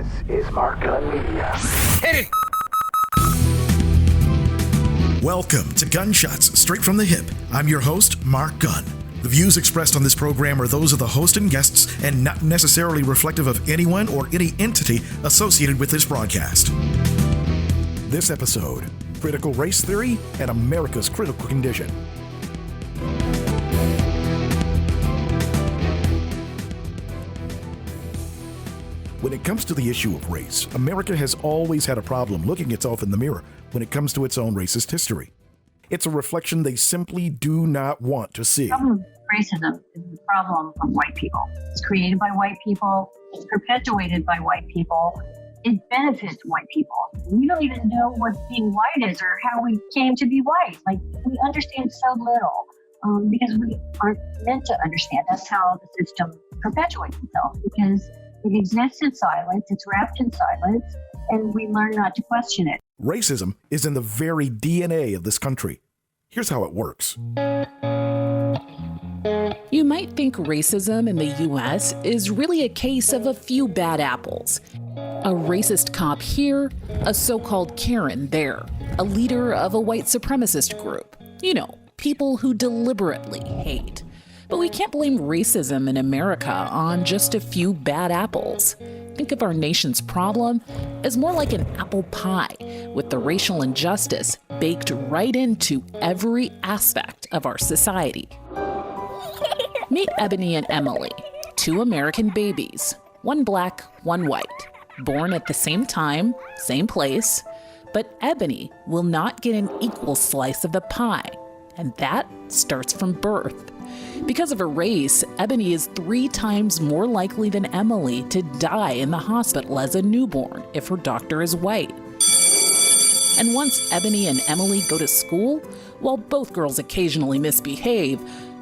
This is Mark Gunn Media. Hit it! Welcome to Gunshots Straight from the Hip. I'm your host, Mark Gunn. The views expressed on this program are those of the host and guests and not necessarily reflective of anyone or any entity associated with this broadcast. This episode, Critical Race Theory and America's Critical Condition. When it comes to the issue of race, America has always had a problem looking itself in the mirror when it comes to its own racist history. It's a reflection they simply do not want to see. The problem with racism is the problem of white people. It's created by white people. It's perpetuated by white people. It benefits white people. We don't even know what being white is or how we came to be white. Like, we understand so little because we aren't meant to understand. That's how the system perpetuates itself, because it exists in silence, it's wrapped in silence, and we learn not to question it. Racism is in the very DNA of this country. Here's how it works. You might think racism in the U.S. is really a case of a few bad apples. A racist cop here, a so-called Karen there, a leader of a white supremacist group. You know, people who deliberately hate. But we can't blame racism in America on just a few bad apples. Think of our nation's problem as more like an apple pie, with the racial injustice baked right into every aspect of our society. Meet Ebony and Emily, two American babies, one black, one white, born at the same time, same place, but Ebony will not get an equal slice of the pie, and that starts from birth. Because of her race, Ebony is 3 times more likely than Emily to die in the hospital as a newborn if her doctor is white. And once Ebony and Emily go to school, while both girls occasionally misbehave,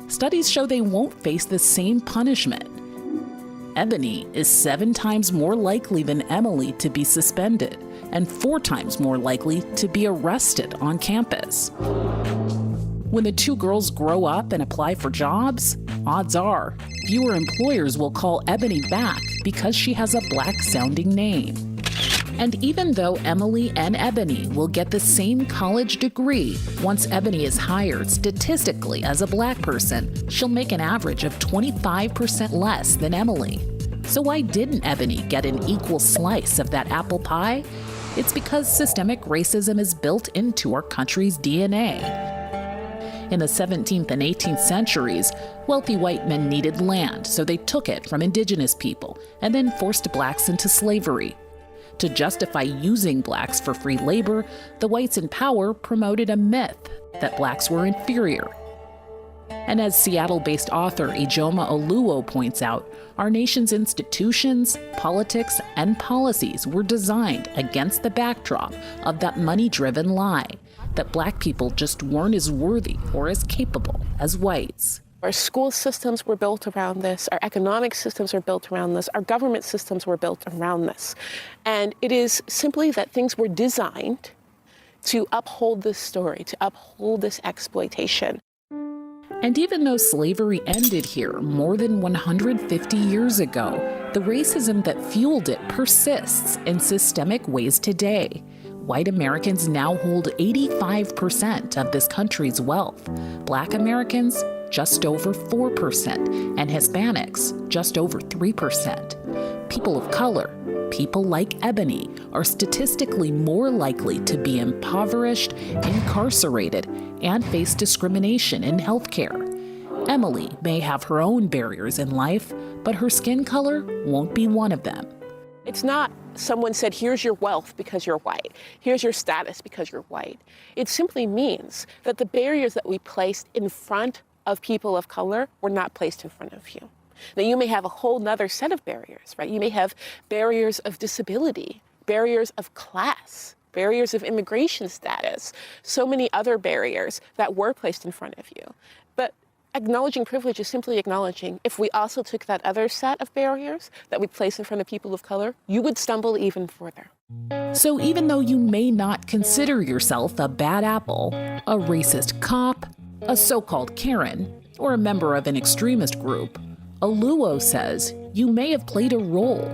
studies show they won't face the same punishment. Ebony is 7 times more likely than Emily to be suspended, and 4 times more likely to be arrested on campus. When the 2 girls grow up and apply for jobs, odds are fewer employers will call Ebony back because she has a black-sounding name. And even though Emily and Ebony will get the same college degree, once Ebony is hired statistically as a black person, she'll make an average of 25% less than Emily. So why didn't Ebony get an equal slice of that apple pie? It's because systemic racism is built into our country's DNA. In the 17th and 18th centuries, wealthy white men needed land, so they took it from indigenous people and then forced blacks into slavery. To justify using blacks for free labor, the whites in power promoted a myth that blacks were inferior. And as Seattle-based author Ijoma Oluo points out, our nation's institutions, politics, and policies were designed against the backdrop of that money-driven lie that black people just weren't as worthy or as capable as whites. Our school systems were built around this, our economic systems are built around this, our government systems were built around this. And it is simply that things were designed to uphold this story, to uphold this exploitation. And even though slavery ended here more than 150 years ago, the racism that fueled it persists in systemic ways today. White Americans now hold 85% of this country's wealth. Black Americans, just over 4%, and Hispanics, just over 3%. People of color, people like Ebony, are statistically more likely to be impoverished, incarcerated, and face discrimination in healthcare. Emily may have her own barriers in life, but her skin color won't be one of them. It's not someone said, here's your wealth because you're white. Here's your status because you're white. It simply means that the barriers that we placed in front of people of color were not placed in front of you. Now, you may have a whole nother set of barriers, right? You may have barriers of disability, barriers of class, barriers of immigration status, so many other barriers that were placed in front of you. But acknowledging privilege is simply acknowledging if we also took that other set of barriers that we place in front of people of color, you would stumble even further. So even though you may not consider yourself a bad apple, a racist cop, a so-called Karen, or a member of an extremist group, Oluo says you may have played a role.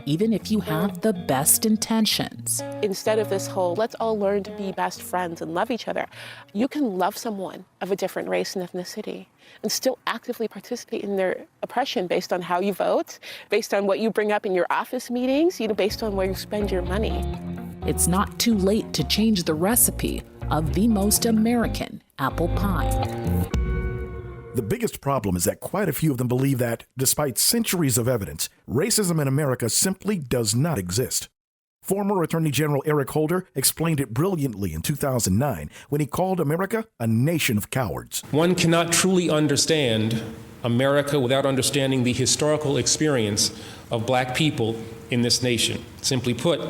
even if you have the best intentions. Instead of this whole, let's all learn to be best friends and love each other, you can love someone of a different race and ethnicity and still actively participate in their oppression based on how you vote, based on what you bring up in your office meetings, based on where you spend your money. It's not too late to change the recipe of the most American apple pie. The biggest problem is that quite a few of them believe that, despite centuries of evidence, racism in America simply does not exist. Former Attorney General Eric Holder explained it brilliantly in 2009 when he called America a nation of cowards. One cannot truly understand America without understanding the historical experience of black people in this nation. Simply put,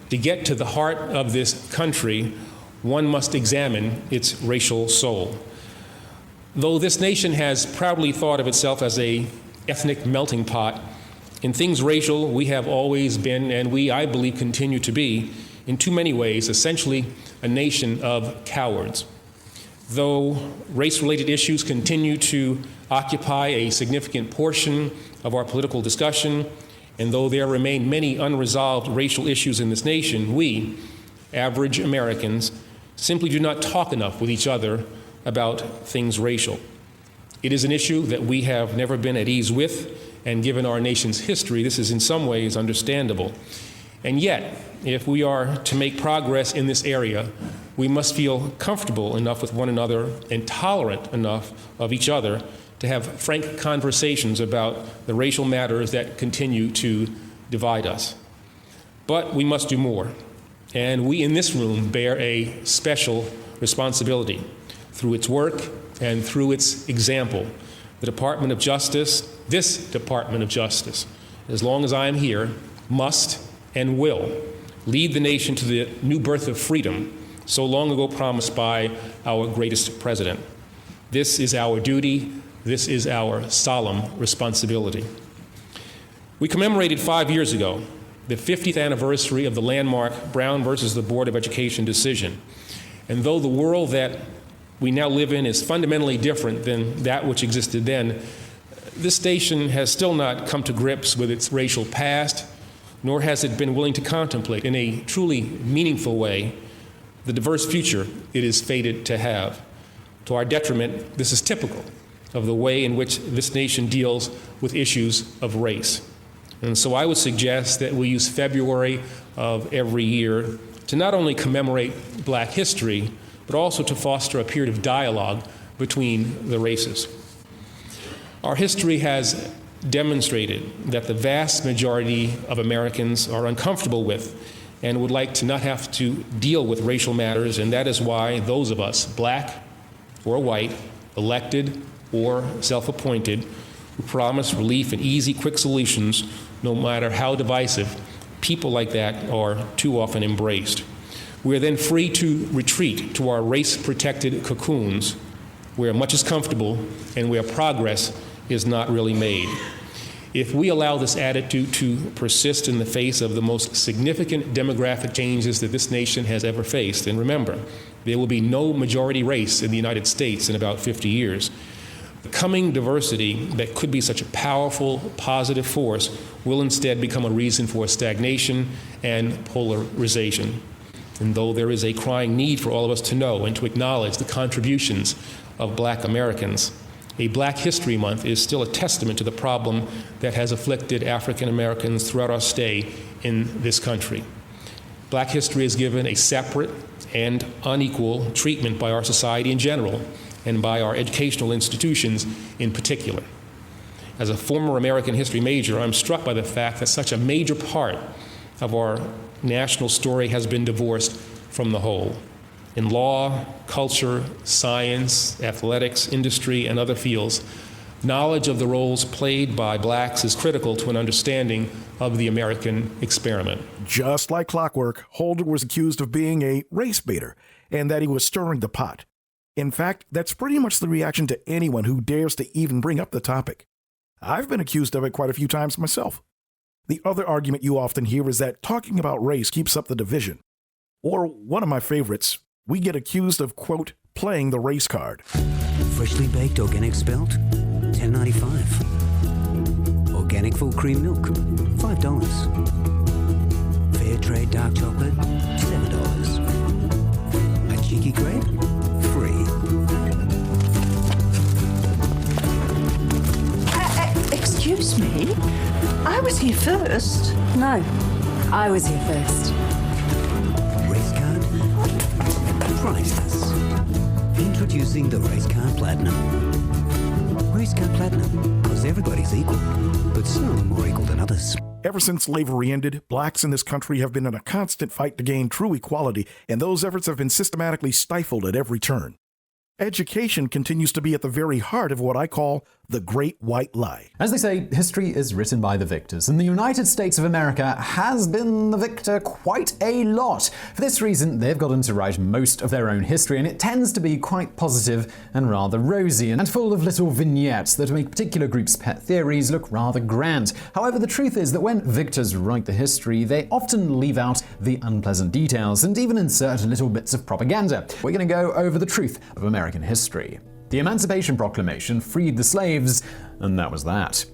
to get to the heart of this country, one must examine its racial soul. Though this nation has proudly thought of itself as an ethnic melting pot, in things racial, we have always been, and we, I believe, continue to be, in too many ways, essentially a nation of cowards. Though race-related issues continue to occupy a significant portion of our political discussion, and though there remain many unresolved racial issues in this nation, we, average Americans, simply do not talk enough with each other about things racial. It is an issue that we have never been at ease with, and given our nation's history, this is in some ways understandable. And yet, if we are to make progress in this area, we must feel comfortable enough with one another and tolerant enough of each other to have frank conversations about the racial matters that continue to divide us. But we must do more, and we in this room bear a special responsibility. Through its work and through its example, the Department of Justice, this Department of Justice, as long as I am here, must and will lead the nation to the new birth of freedom so long ago promised by our greatest president. This is our duty. This is our solemn responsibility. We commemorated 5 years ago the 50th anniversary of the landmark Brown versus the Board of Education decision. And though the world that we now live in is fundamentally different than that which existed then, this nation has still not come to grips with its racial past, nor has it been willing to contemplate in a truly meaningful way the diverse future it is fated to have. To our detriment, this is typical of the way in which this nation deals with issues of race. And so I would suggest that we use February of every year to not only commemorate Black history, but also to foster a period of dialogue between the races. Our history has demonstrated that the vast majority of Americans are uncomfortable with and would like to not have to deal with racial matters, and that is why those of us, Black or white, elected or self-appointed, who promise relief and easy, quick solutions, no matter how divisive, people like that are too often embraced. We are then free to retreat to our race-protected cocoons, where much is comfortable and where progress is not really made. If we allow this attitude to persist in the face of the most significant demographic changes that this nation has ever faced, and remember, there will be no majority race in the United States in about 50 years, the coming diversity that could be such a powerful, positive force will instead become a reason for stagnation and polarization. And though there is a crying need for all of us to know and to acknowledge the contributions of Black Americans, a Black History Month is still a testament to the problem that has afflicted African Americans throughout our stay in this country. Black history is given a separate and unequal treatment by our society in general and by our educational institutions in particular. As a former American history major, I'm struck by the fact that such a major part of our national story has been divorced from the whole. In law, culture, science, athletics, industry, and other fields, knowledge of the roles played by Blacks is critical to an understanding of the American experiment. Just like clockwork, Holder was accused of being a race baiter and that he was stirring the pot. In fact, that's pretty much the reaction to anyone who dares to even bring up the topic. I've been accused of it quite a few times myself. The other argument you often hear is that talking about race keeps up the division. Or one of my favorites, we get accused of, quote, playing the race card. Freshly baked organic spelt, $10.95. Organic Organic full cream milk, $5. Fair trade dark chocolate, $7. A cheeky grape, free. Excuse me? I was here first. No, I was here first. Race card? Priceless. Introducing the Race Card Platinum. Race Card Platinum, because everybody's equal, but some more equal than others. Ever since slavery ended, blacks in this country have been in a constant fight to gain true equality, and those efforts have been systematically stifled at every turn. Education continues to be at the very heart of what I call the Great White Lie. As they say, history is written by the victors, and the United States of America has been the victor quite a lot. For this reason, they've gotten to write most of their own history, and it tends to be quite positive and rather rosy, and full of little vignettes that make particular groups' pet theories look rather grand. However, the truth is that when victors write the history, they often leave out the unpleasant details and even insert little bits of propaganda. We're going to go over the truth of American history. The Emancipation Proclamation freed the slaves, and that was that.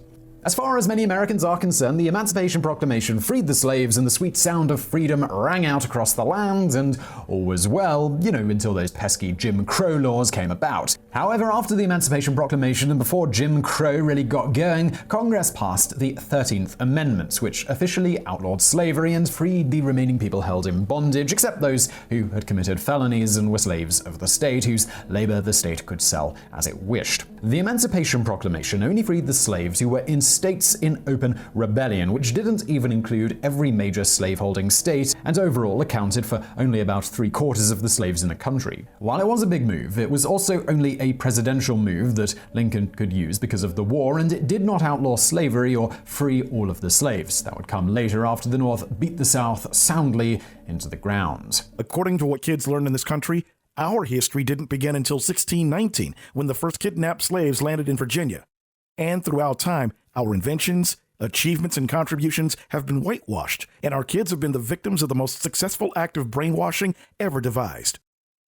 As far as many Americans are concerned, the Emancipation Proclamation freed the slaves and the sweet sound of freedom rang out across the land, and all was well, until those pesky Jim Crow laws came about. However, after the Emancipation Proclamation and before Jim Crow really got going, Congress passed the 13th Amendment, which officially outlawed slavery and freed the remaining people held in bondage, except those who had committed felonies and were slaves of the state, whose labor the state could sell as it wished. The Emancipation Proclamation only freed the slaves who were in states in open rebellion, which didn't even include every major slaveholding state, and overall accounted for only about 3/4 of the slaves in the country. While it was a big move, it was also only a presidential move that Lincoln could use because of the war, and it did not outlaw slavery or free all of the slaves. That would come later after the North beat the South soundly into the ground. According to what kids learn in this country, our history didn't begin until 1619, when the first kidnapped slaves landed in Virginia. And throughout time, our inventions, achievements, and contributions have been whitewashed, and our kids have been the victims of the most successful act of brainwashing ever devised.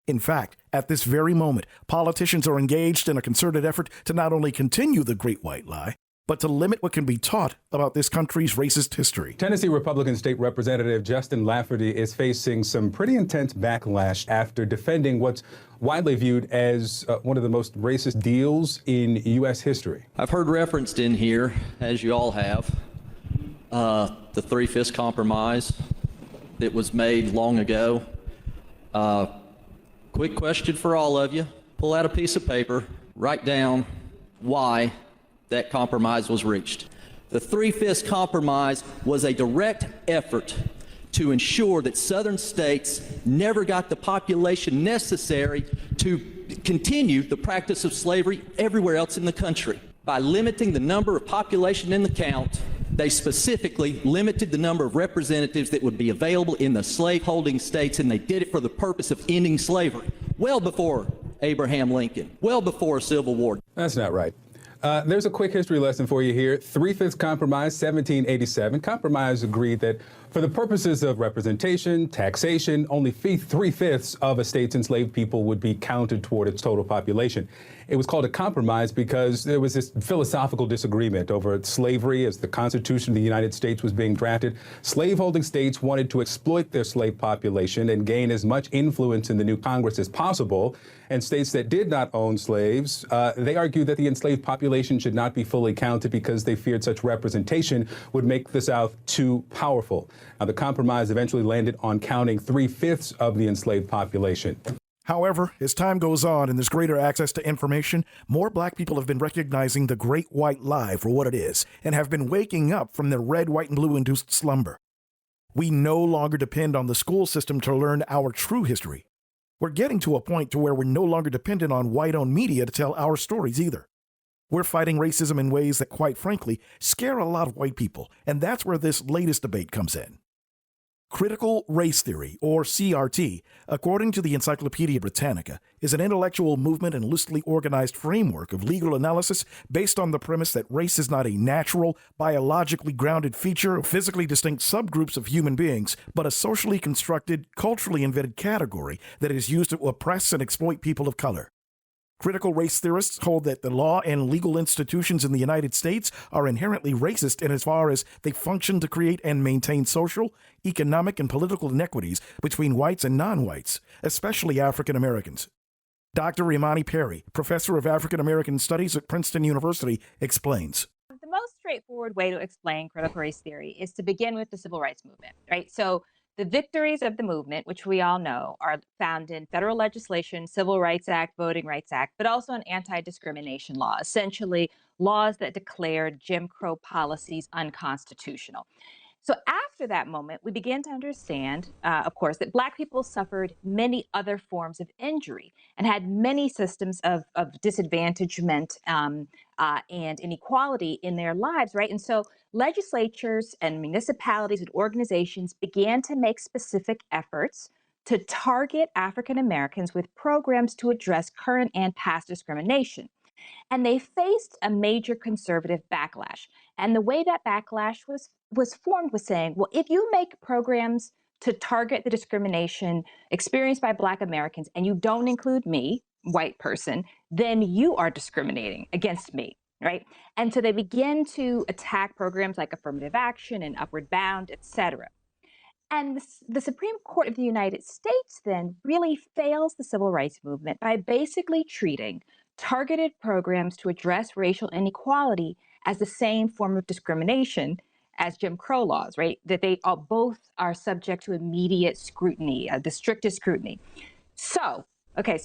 In fact, at this very moment, politicians are engaged in a concerted effort to not only continue the Great White Lie, but to limit what can be taught about this country's racist history. Tennessee Republican State Representative Justin Lafferty is facing some pretty intense backlash after defending what's widely viewed as one of the most racist deals in U.S. history. I've heard referenced in here, as you all have, the Three-Fifths Compromise that was made long ago. Quick question for all of you. Pull out a piece of paper, write down why that compromise was reached. The Three-Fifths Compromise was a direct effort to ensure that southern states never got the population necessary to continue the practice of slavery everywhere else in the country. By limiting the number of population in the count, they specifically limited the number of representatives that would be available in the slave-holding states, and they did it for the purpose of ending slavery, well before Abraham Lincoln, well before a Civil War. That's not right. There's a quick history lesson for you here. Three-Fifths Compromise, 1787. Compromise agreed that for the purposes of representation, taxation, only 3/5 of a state's enslaved people would be counted toward its total population. It was called a compromise because there was this philosophical disagreement over slavery as the Constitution of the United States was being drafted. Slaveholding states wanted to exploit their slave population and gain as much influence in the new Congress as possible. And states that did not own slaves, they argued that the enslaved population should not be fully counted because they feared such representation would make the South too powerful. Now, the compromise eventually landed on counting 3/5 of the enslaved population. However, as time goes on and there's greater access to information, more black people have been recognizing the Great White Lie for what it is and have been waking up from their red, white, and blue-induced slumber. We no longer depend on the school system to learn our true history. We're getting to a point to where we're no longer dependent on white-owned media to tell our stories either. We're fighting racism in ways that, quite frankly, scare a lot of white people, and that's where this latest debate comes in. Critical race theory, or CRT, according to the Encyclopedia Britannica, is an intellectual movement and loosely organized framework of legal analysis based on the premise that race is not a natural, biologically grounded feature of physically distinct subgroups of human beings, but a socially constructed, culturally invented category that is used to oppress and exploit people of color. Critical race theorists hold that the law and legal institutions in the United States are inherently racist in as far as they function to create and maintain social, economic, and political inequities between whites and non-whites, especially African Americans. Dr. Imani Perry, professor of African American Studies at Princeton University, explains. The most straightforward way to explain critical race theory is to begin with the civil rights movement, right? So the victories of the movement, which we all know, are found in federal legislation, Civil Rights Act, Voting Rights Act, but also an anti-discrimination law, essentially laws that declared Jim Crow policies unconstitutional. So after that moment, we began to understand, of course, that Black people suffered many other forms of injury and had many systems of disadvantagement and inequality in their lives, right? And so legislatures and municipalities and organizations began to make specific efforts to target African Americans with programs to address current and past discrimination. And they faced a major conservative backlash. And the way that backlash was formed was saying, well, if you make programs to target the discrimination experienced by Black Americans and you don't include me, white person, then you are discriminating against me, right? And so they begin to attack programs like affirmative action and Upward Bound, et cetera. And the Supreme Court of the United States then really fails the civil rights movement by basically treating targeted programs to address racial inequality as the same form of discrimination as Jim Crow laws, right? That they are both are subject to immediate scrutiny, the strictest scrutiny. So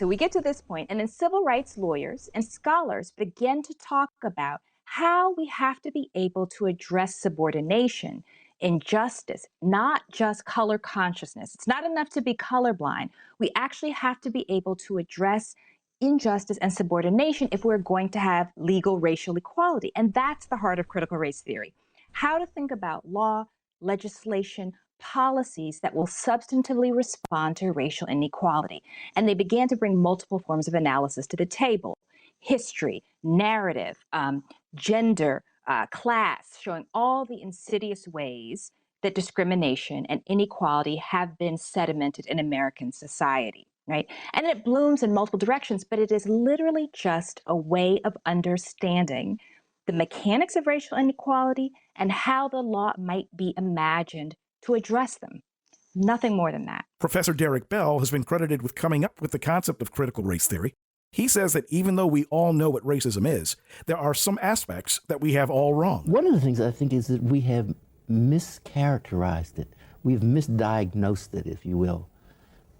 we get to this point, and then civil rights lawyers and scholars begin to talk about how we have to be able to address subordination, injustice, not just color consciousness. It's not enough to be colorblind. We actually have to be able to address injustice and subordination if we're going to have legal racial equality. And that's the heart of critical race theory. How to think about law, legislation, policies that will substantively respond to racial inequality. And they began to bring multiple forms of analysis to the table: history, narrative, gender, class, showing all the insidious ways that discrimination and inequality have been sedimented in American society. Right? And it blooms in multiple directions, but it is literally just a way of understanding the mechanics of racial inequality and how the law might be imagined to address them. Nothing more than that. Professor Derek Bell has been credited with coming up with the concept of critical race theory. He says that even though we all know what racism is, there are some aspects that we have all wrong. One of the things I think is that we have mischaracterized it. We've misdiagnosed it, if you will.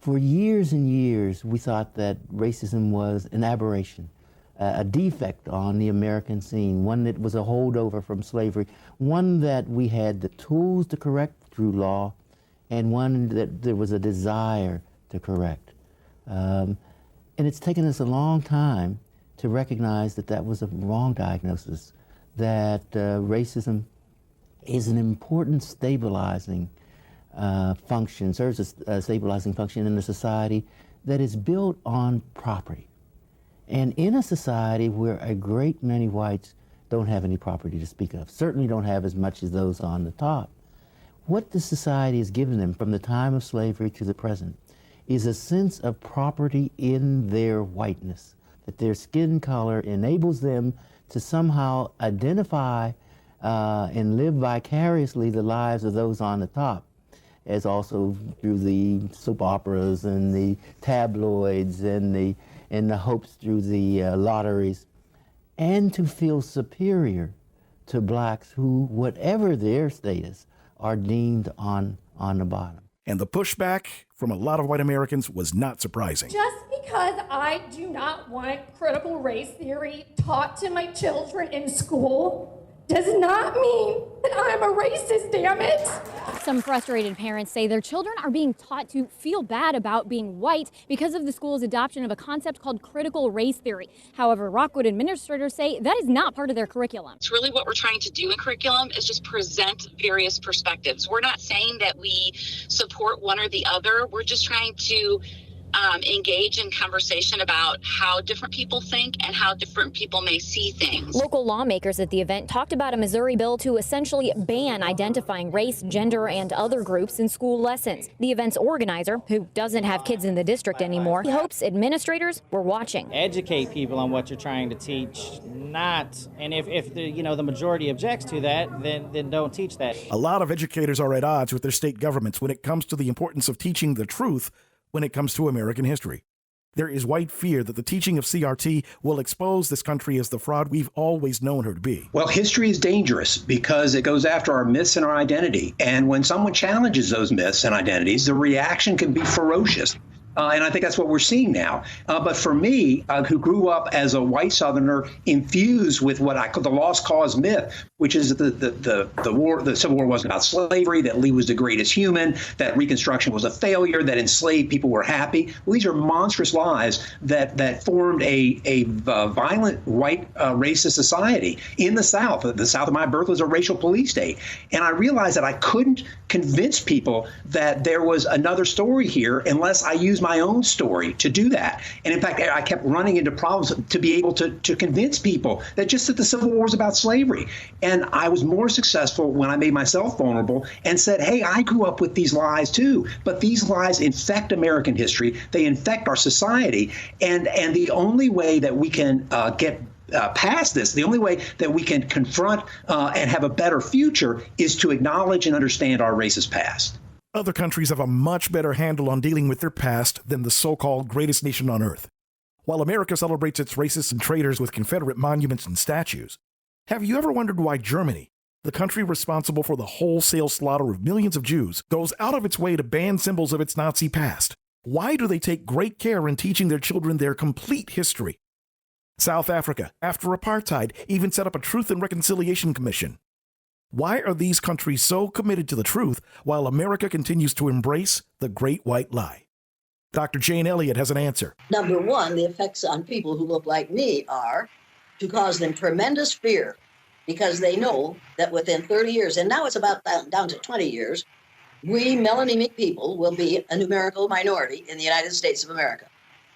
For years and years, we thought that racism was an aberration, a defect on the American scene, one that was a holdover from slavery, one that we had the tools to correct through law, and one that there was a desire to correct. And it's taken us a long time to recognize that that was a wrong diagnosis, that racism is an important stabilizing function, serves as a stabilizing function in a society that is built on property. And in a society where a great many whites don't have any property to speak of, certainly don't have as much as those on the top, what the society has given them from the time of slavery to the present is a sense of property in their whiteness, that their skin color enables them to somehow identify and live vicariously the lives of those on the top, as also through the soap operas and the tabloids and the hopes through the lotteries, and to feel superior to blacks who, whatever their status, are deemed on the bottom. And the pushback from a lot of white Americans was not surprising. Just because I do not want critical race theory taught to my children in school does not mean that I'm a racist, damn it. Some frustrated parents say their children are being taught to feel bad about being white because of the school's adoption of a concept called critical race theory. However, Rockwood administrators say that is not part of their curriculum. It's really what we're trying to do in curriculum is just present various perspectives. We're not saying that we support one or the other. We're just trying to engage in conversation about how different people think and how different people may see things. Local lawmakers at the event talked about a Missouri bill to essentially ban identifying race, gender, and other groups in school lessons. The event's organizer, who doesn't have kids in the district anymore, hopes administrators were watching. Educate people on what you're trying to teach, and if the majority objects to that, then don't teach that. A lot of educators are at odds with their state governments when it comes to the importance of teaching the truth when it comes to American history. There is white fear that the teaching of CRT will expose this country as the fraud we've always known her to be. Well, history is dangerous because it goes after our myths and our identity. And when someone challenges those myths and identities, the reaction can be ferocious. And I think that's what we're seeing now. But for me, who grew up as a white Southerner infused with what I call the lost cause myth, which is that the Civil War wasn't about slavery, that Lee was the greatest human, that Reconstruction was a failure, that enslaved people were happy. Well, these are monstrous lies that formed a violent white racist society in the South. The South of my birth was a racial police state. And I realized that I couldn't convince people that there was another story here unless I used my own story to do that. And in fact, I kept running into problems to be able to convince people that the Civil War was about slavery. And I was more successful when I made myself vulnerable and said, hey, I grew up with these lies too, but these lies infect American history. They infect our society. And the only way that we can get past this, the only way that we can confront and have a better future is to acknowledge and understand our racist past. Other countries have a much better handle on dealing with their past than the so-called greatest nation on earth. While America celebrates its racists and traitors with Confederate monuments and statues, have you ever wondered why Germany, the country responsible for the wholesale slaughter of millions of Jews, goes out of its way to ban symbols of its Nazi past? Why do they take great care in teaching their children their complete history? South Africa, after apartheid, even set up a Truth and Reconciliation Commission. Why are these countries so committed to the truth while America continues to embrace the great white lie? Dr. Jane Elliott has an answer. Number one, the effects on people who look like me are to cause them tremendous fear because they know that within 30 years, and now it's about down to 20 years, we melanemic people will be a numerical minority in the United States of America.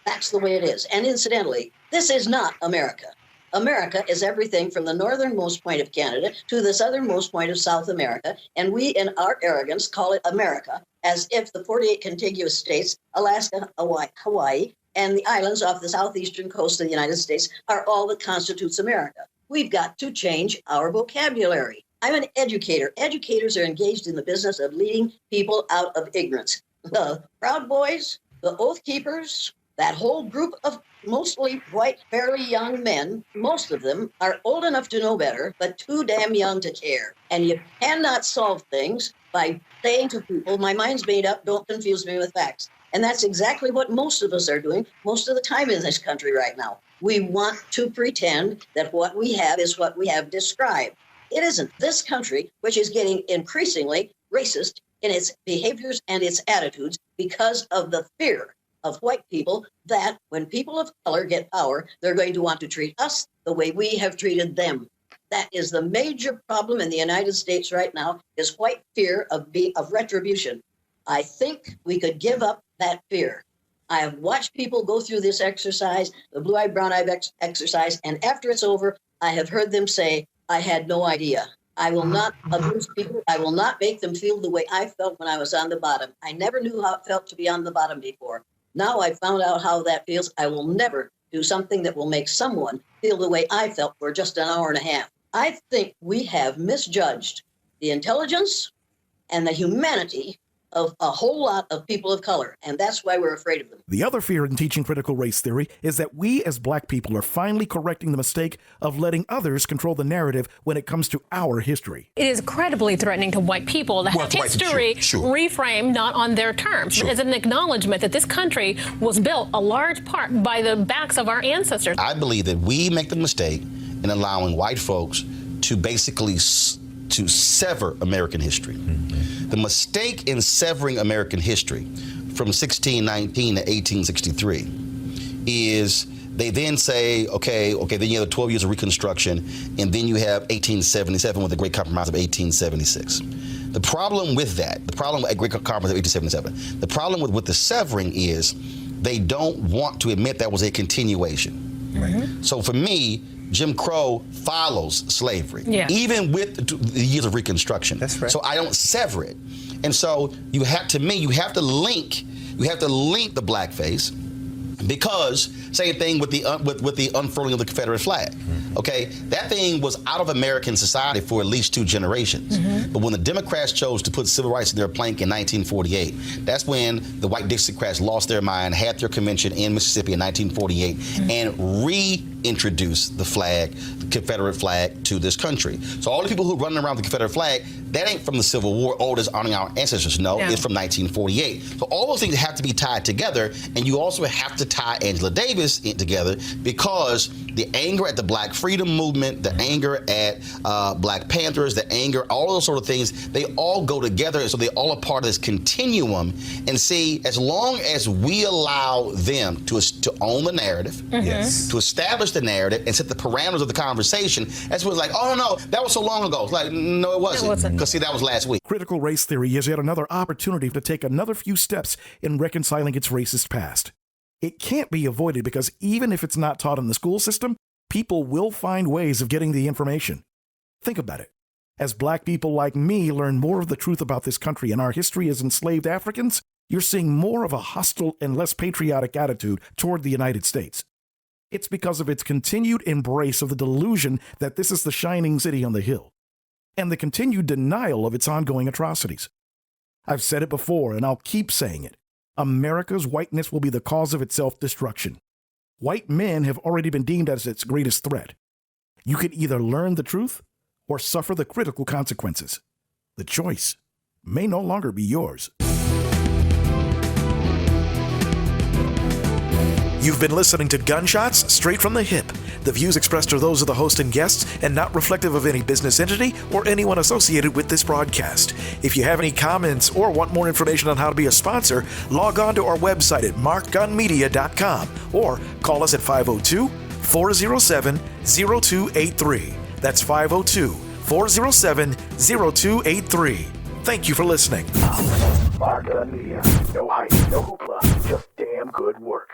That's the way it is. And incidentally, this is not America. America is everything from the northernmost point of Canada to the southernmost point of South America, and we, in our arrogance, call it America, as if the 48 contiguous states, Alaska, Hawaii, and the islands off the southeastern coast of the United States are all that constitutes America. We've got to change our vocabulary. I'm an educator. Educators are engaged in the business of leading people out of ignorance. The Proud Boys, the Oath Keepers, that whole group of mostly white, fairly young men, most of them are old enough to know better, but too damn young to care. And you cannot solve things by saying to people, my mind's made up, don't confuse me with facts. And that's exactly what most of us are doing most of the time in this country right now. We want to pretend that what we have is what we have described. It isn't. This country, which is getting increasingly racist in its behaviors and its attitudes because of the fear of white people that when people of color get power, they're going to want to treat us the way we have treated them. That is the major problem in the United States right now, is white fear of retribution. I think we could give up that fear. I have watched people go through this exercise, the blue-eyed, brown-eyed exercise, and after it's over, I have heard them say, I had no idea. I will not abuse people. I will not make them feel the way I felt when I was on the bottom. I never knew how it felt to be on the bottom before. Now I found out how that feels. I will never do something that will make someone feel the way I felt for just an hour and a half. I think we have misjudged the intelligence and the humanity of a whole lot of people of color, and that's why we're afraid of them. The other fear in teaching critical race theory is that we as black people are finally correcting the mistake of letting others control the narrative when it comes to our history. It is incredibly threatening to white people to have history reframed not on their terms. As an acknowledgement that this country was built a large part by the backs of our ancestors. I believe that we make the mistake in allowing white folks to basically to sever American history. The mistake in severing American history from 1619 to 1863 is they then say, okay, then you have 12 years of Reconstruction, and then you have 1877 with the Great Compromise of 1876. The problem with that, the problem with the Great Compromise of 1877, the problem with the severing is they don't want to admit that was a continuation. So for me, Jim Crow follows slavery, even with the years of Reconstruction. That's right. So I don't sever it. And so you have to link the blackface, because same thing with the unfurling of the Confederate flag. Okay, that thing was out of American society for at least 2 generations. But when the Democrats chose to put civil rights in their plank in 1948, that's when the white Dixiecrats lost their mind, had their convention in Mississippi in 1948, and reintroduced the flag, the Confederate flag, to this country. So all the people who are running around the Confederate flag, that ain't from the Civil War. Oh, that's honoring our ancestors. No, it's from 1948. So all those things have to be tied together, and you also have to tie Angela Davis together, because the anger at the Black Freedom Movement, the anger at Black Panthers, the anger, all those sort of things, they all go together, so they all are part of this continuum. And see, as long as we allow them to own the narrative, to establish the narrative and set the parameters of the conversation, that's when it's like, oh no, that was so long ago. It's like, no, it wasn't. Because see, that was last week. Critical race theory is yet another opportunity to take another few steps in reconciling its racist past. It can't be avoided, because even if it's not taught in the school system, people will find ways of getting the information. Think about it. As Black people like me learn more of the truth about this country and our history as enslaved Africans, you're seeing more of a hostile and less patriotic attitude toward the United States. It's because of its continued embrace of the delusion that this is the shining city on the hill, and the continued denial of its ongoing atrocities. I've said it before, and I'll keep saying it. America's whiteness will be the cause of its self-destruction. White men have already been deemed as its greatest threat. You can either learn the truth or suffer the critical consequences. The choice may no longer be yours. You've been listening to Gunshots Straight from the Hip. The views expressed are those of the host and guests and not reflective of any business entity or anyone associated with this broadcast. If you have any comments or want more information on how to be a sponsor, log on to our website at markgunmedia.com or call us at 502-407-0283. That's 502-407-0283. Thank you for listening. Mark Gun Media. No hype, no hoopla, just damn good work.